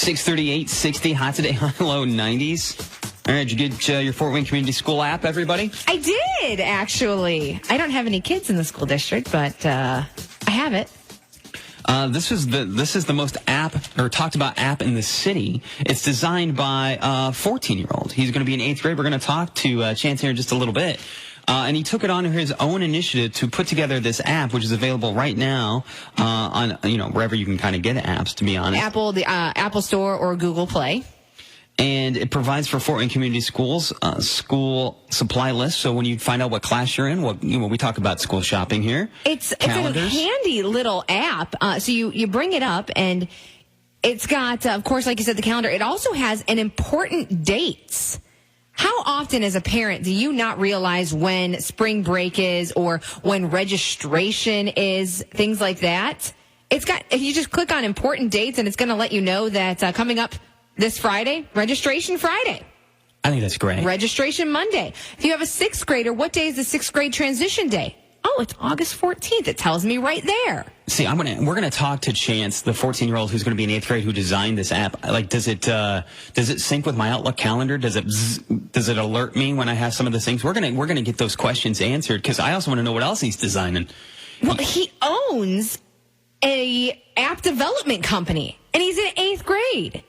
638, 60, hot today, high, low 90s. All right, did you get your Fort Wayne Community School app, everybody? I did, actually. I don't have any kids in the school district, but I have it. This is the most talked about app in the city. It's designed by a 14-year-old. He's going to be in 8th grade. We're going to talk to Chance here in just a little bit. And he took it on his own initiative to put together this app, which is available right now on wherever you can kind of get apps, to be honest. The Apple Store or Google Play. And it provides for Fort Wayne Community Schools school supply list. So when you find out what class you're in, we talk about school shopping here. It's a handy little app. So you bring it up, and it's got, of course, like you said, the calendar. It also has an important dates. How often as a parent do you not realize when spring break is or when registration is, things like that? If you just click on important dates, and it's going to let you know that coming up this Friday, Registration Friday. I think that's great. Registration Monday. If you have a 6th grader, what day is the 6th grade transition day? Oh, it's August 14th. It tells me right there. See, we're gonna talk to Chance, the 14-year-old who's gonna be in 8th grade, who designed this app. Like, does it sync with my Outlook calendar? Does it alert me when I have some of the things? We're gonna get those questions answered, because I also want to know what else he's designing. Well, he owns a app development company, and he's in 8th grade.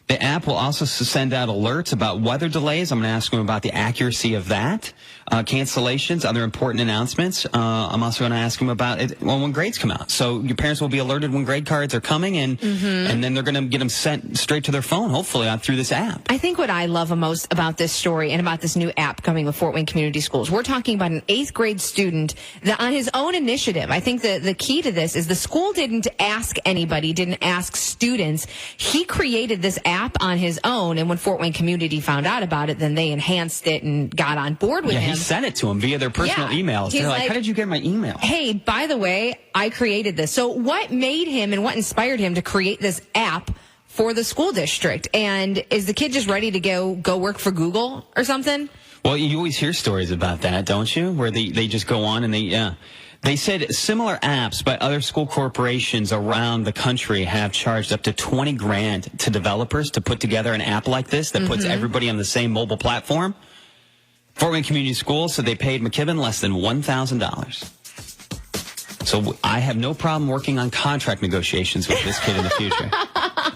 The app will also send out alerts about weather delays. I'm going to ask him about the accuracy of that, cancellations, other important announcements. I'm also going to ask him about when grades come out. So your parents will be alerted when grade cards are coming, and then they're going to get them sent straight to their phone, hopefully, through this app. I think what I love most about this story and about this new app coming with Fort Wayne Community Schools, we're talking about an 8th grade student that on his own initiative. I think the key to this is the school didn't ask anybody, didn't ask students. He created this app on his own, and when Fort Wayne Community found out about it, then they enhanced it and got on board with him. He sent it to him via their personal emails. They're like, how did you get my email? Hey, by the way, I created this. So what made him and what inspired him to create this app for the school district? And is the kid just ready to go work for Google or something? Well, you always hear stories about that, don't you? Where they just go on and They said similar apps by other school corporations around the country have charged up to $20,000 to developers to put together an app like this that puts everybody on the same mobile platform. Fort Wayne Community Schools said they paid McKibben less than $1,000. So I have no problem working on contract negotiations with this kid in the future.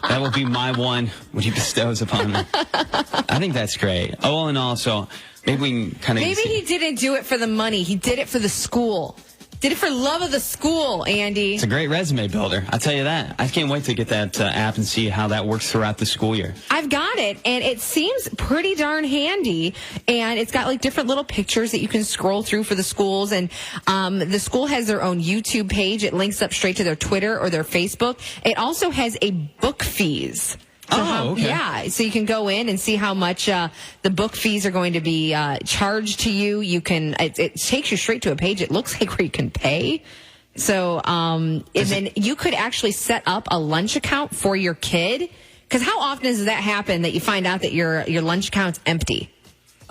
That will be my one when he bestows upon me. I think that's great. Oh, and also, maybe we can kind of... Maybe he didn't do it for the money. He did it for the school. Did it for love of the school, Andy. It's a great resume builder. I'll tell you that. I can't wait to get that app and see how that works throughout the school year. I've got it, and it seems pretty darn handy. And it's got like different little pictures that you can scroll through for the schools. And the school has their own YouTube page. It links up straight to their Twitter or their Facebook. It also has a book fees. Okay. Yeah, so you can go in and see how much the book fees are going to be charged to you. You can it takes you straight to a page. It looks like where you can pay. So and then you could actually set up a lunch account for your kid. Because how often does that happen that you find out that your lunch account's empty?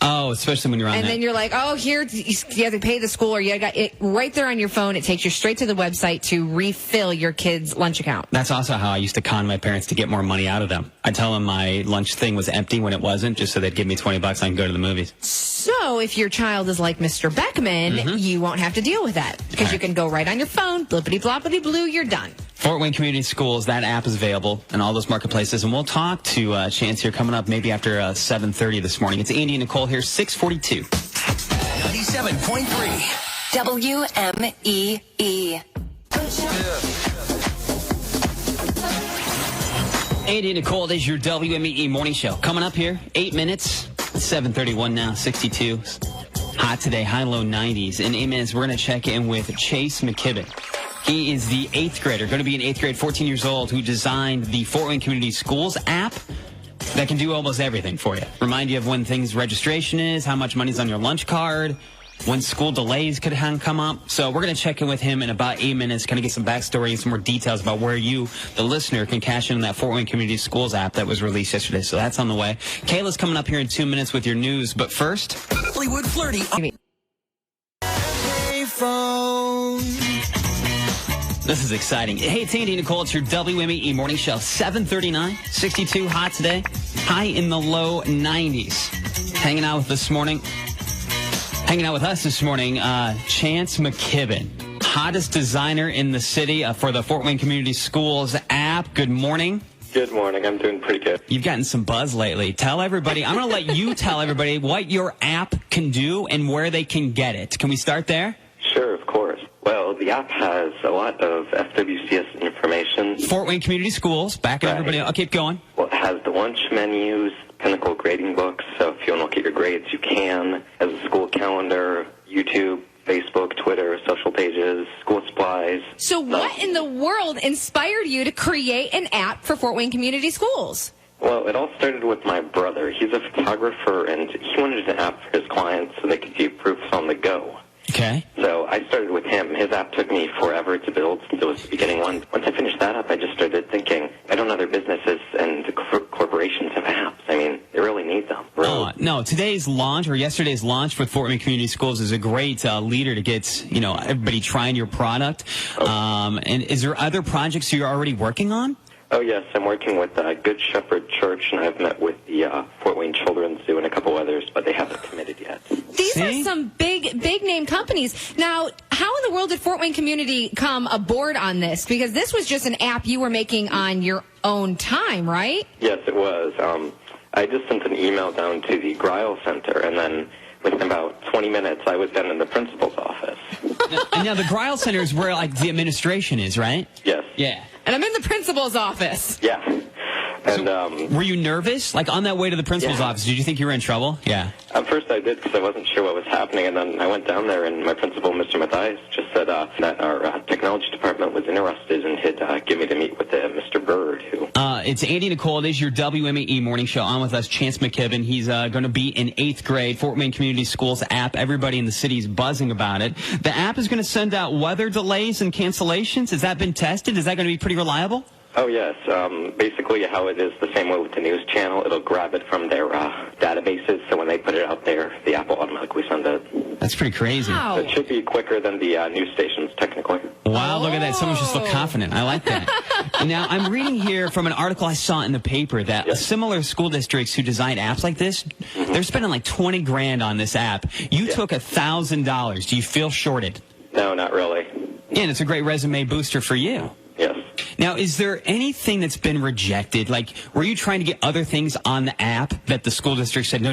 Oh, especially when you're on And then you're like, oh, here, you have to pay the school, or you got it right there on your phone. It takes you straight to the website to refill your kid's lunch account. That's also how I used to con my parents to get more money out of them. I tell them my lunch thing was empty when it wasn't, just so they'd give me $20 so I can go to the movies. So if your child is like Mr. Beckman, you won't have to deal with that because you can go right on your phone, blippity-bloppity-blue, you're done. Fort Wayne Community Schools, that app is available in all those marketplaces. And we'll talk to Chance here coming up maybe after 7:30 this morning. It's Andy and Nicole here, 642. 97.3 WMEE. Andy and Nicole, this is your WMEE morning show. Coming up here, 8 minutes, 7:31 now, 62. Hot today, high low 90s. In 8 minutes, we're going to check in with Chase McKibben. He is the 8th grader, going to be in 8th grade, 14 years old, who designed the Fort Wayne Community Schools app that can do almost everything for you. Remind you of when things registration is, how much money's on your lunch card, when school delays could come up. So we're going to check in with him in about 8 minutes, kind of get some backstory and some more details about where you, the listener, can cash in on that Fort Wayne Community Schools app that was released yesterday. So that's on the way. Kayla's coming up here in 2 minutes with your news. But first, Hollywood Flirty. Hey, phone. This is exciting. Hey, it's Andy Nicole. It's your WMEE morning show. 7:39, 62 hot today. High in the low 90s. Hanging out with us this morning, Chance McKibben, hottest designer in the city for the Fort Wayne Community Schools app. Good morning. Good morning. I'm doing pretty good. You've gotten some buzz lately. Tell everybody. I'm going to let you tell everybody what your app can do and where they can get it. Can we start there? Sure, of course. Well, the app has a lot of FWCS information. Fort Wayne Community Schools. Backing everybody up. I'll keep going. Well, it has the lunch menus, Pinnacle grading books, so if you want to look at your grades, you can. It has a school calendar, YouTube, Facebook, Twitter, social pages, school supplies. So what in the world inspired you to create an app for Fort Wayne Community Schools? Well, it all started with my brother. He's a photographer, and he wanted an app for his clients so they could view proofs on the go. Okay. So I started with him. His app took me forever to build since it was the beginning one. Once I finished that up, I just started thinking, I don't know other businesses and corporations have apps. I mean, they really need them. Really. No, today's launch or yesterday's launch with Fort Wayne Community Schools is a great leader to get, everybody trying your product. And is there other projects you're already working on? Oh, yes. I'm working with Good Shepherd Church, and I've met with the Fort Wayne Children's Zoo and a couple others, but they haven't committed yet. These are some big name companies. Now, how in the world did Fort Wayne Community come aboard on this? Because this was just an app you were making on your own time, right? Yes, it was. I just sent an email down to the Greil Center, and then within about 20 minutes, I was then in the principal's office. Now, the Greil Center is where, the administration is, right? Yes. Yeah. And I'm in the principal's office. Yeah. And were you nervous? On that way to the principal's office, did you think you were in trouble? Yeah. At first I did because I wasn't sure what was happening, and then I went down there, and my principal, Mr. Mathias, just said that our technology department was interested and had given me to meet with Mr. Bird, who... It's Andy Nicole. It is your WMEE morning show. On with us, Chance McKibben. He's going to be in 8th grade, Fort Wayne Community Schools app. Everybody in the city is buzzing about it. The app is going to send out weather delays and cancellations. Has that been tested? Is that going to be pretty reliable? Oh, yes. Basically how it is the same way with the news channel. It'll grab it from their databases, so when they put it out there, the app will automatically send it. That's pretty crazy. Wow. It should be quicker than the news stations, technically. Wow, look at that. Someone just looked confident. I like that. Now, I'm reading here from an article I saw in the paper that similar school districts who design apps like this, they're spending $20 grand on this app. You took $1,000. Do you feel shorted? No, not really. Yeah, and it's a great resume booster for you. Yes. Now, is there anything that's been rejected? Were you trying to get other things on the app that the school district said, no,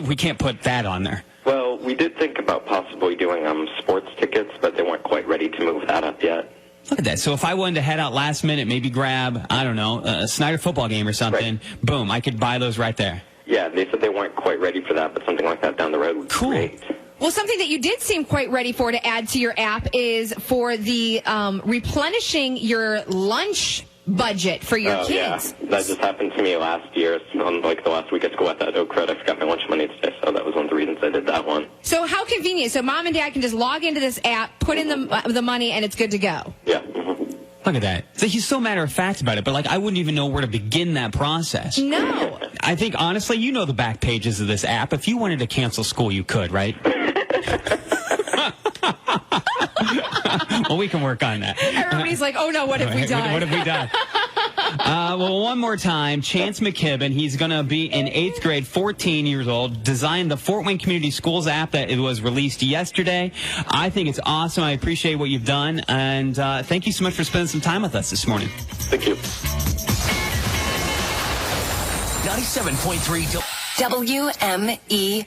we can't put that on there? Well, we did think about possibly doing sports tickets, but they weren't quite ready to move that up yet. Look at that. So if I wanted to head out last minute, maybe grab, a Snyder football game or something, boom, I could buy those right there. Yeah, they said they weren't quite ready for that, but something like that down the road would be great. Well, something that you did seem quite ready for to add to your app is for the replenishing your lunch budget for your kids. Yeah. That just happened to me last year on the last week at school. I thought, oh crud, I forgot my lunch money today, so that was one of the reasons I did that one. So how convenient. So mom and dad can just log into this app, put in the money, and it's good to go. Yeah. Look at that. So he's so matter of fact about it, but I wouldn't even know where to begin that process. No. I think, honestly, you know the back pages of this app. If you wanted to cancel school, you could, right? Well, we can work on that. Everybody's like, oh no, what have we done? What have we done? Well, one more time, Chance McKibben, he's going to be in 8th grade, 14 years old, designed the Fort Wayne Community Schools app that it was released yesterday. I think it's awesome. I appreciate what you've done, and thank you so much for spending some time with us this morning. Thank you. 97.3 WMEE.